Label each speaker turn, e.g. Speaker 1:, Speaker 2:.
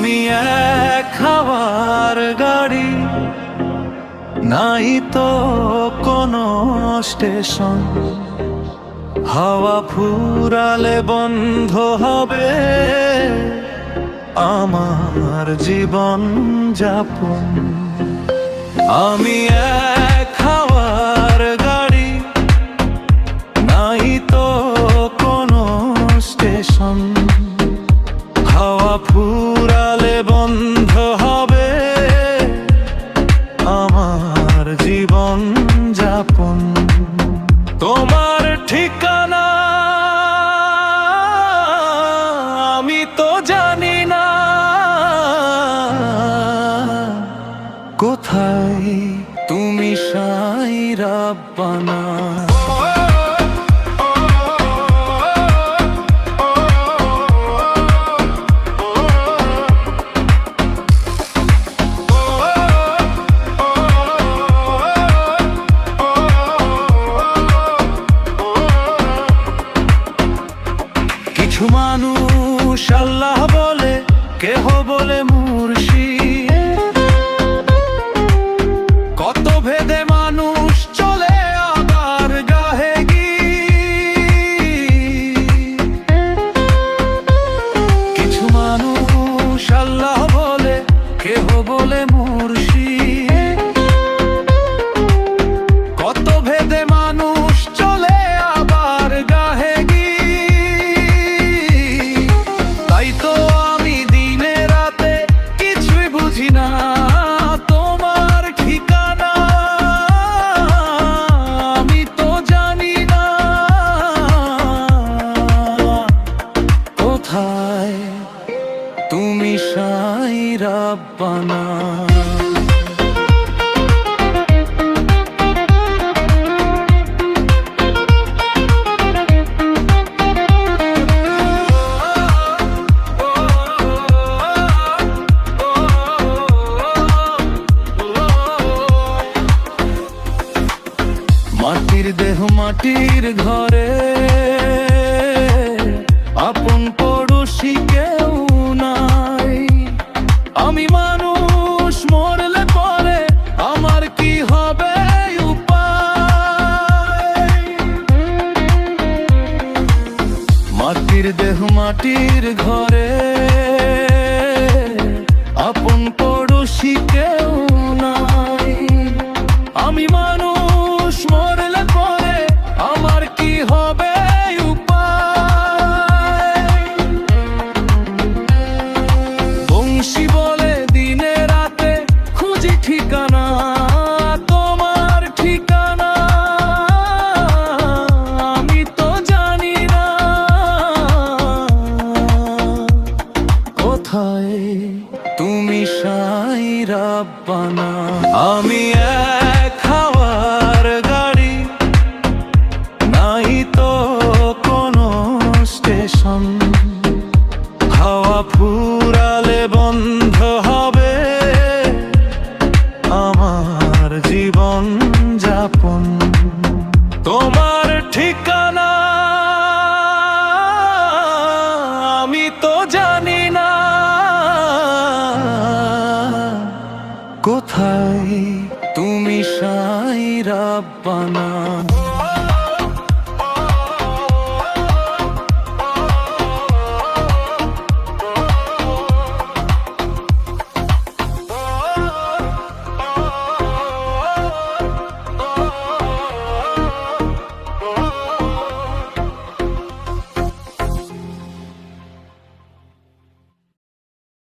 Speaker 1: আমি এক হাওয়ার গাড়ি, নাই তো কোনো স্টেশন। হাওয়া ফুরালে বন্ধ হবে আমার জীবন যাপন। আমি এক হাওয়ার গাড়ি, নাই তো কোনো স্টেশন। হাওয়া ফুরালে বন্ধ হবে আমার জীবন যাপন। তোমার ঠিকানা আমি তো জানি না, কোথায় তুমি সাই রাব্বানা। কিছু মানুষ আল্লাহ বলে, কেহ বলে মুর্শিদ। কত ভেদে মানুষ চলে আবার গাহে গীত। কিছু মানুষ আল্লাহ বলে, কেহ বলে মুর্শিদ। কত ভেদে মানুষ চলে আবার গাহে গীত। তাই তো আমি দিনে রাতে কিছুই বুঝি না তোমার ঠিকানা। আমি তো জানি না কোথায় তুমি সাই রাব্বানা। মাটির দেহ মাটির ঘরে, আপন পড়োশী কেউ নাই। আমি মানুষ, মরলে পরে আমার কি হবে উপায়। মাটির দেহ মাটির ঘরে, আপন পড়োশী কেউ নাই। আমি মানুষ, মরলে পরে আমার কি হবে উপায়। বংশী বলে দিনে রাতে খুঁজি ঠিকানা, তোমার ঠিকানা আমি তো জানি না কোথায় তুমি সাই রাব্বানা। আমি এক হাওয়ার গাড়ি, নাই তো কোনো স্টেশন। হাওয়া ফুরালে বন্ধ হবে আমার জীবন যাপন। তোমার ঠিকানা আমি তো জানি না, কোথায় তুমি সাই রাব্বানা।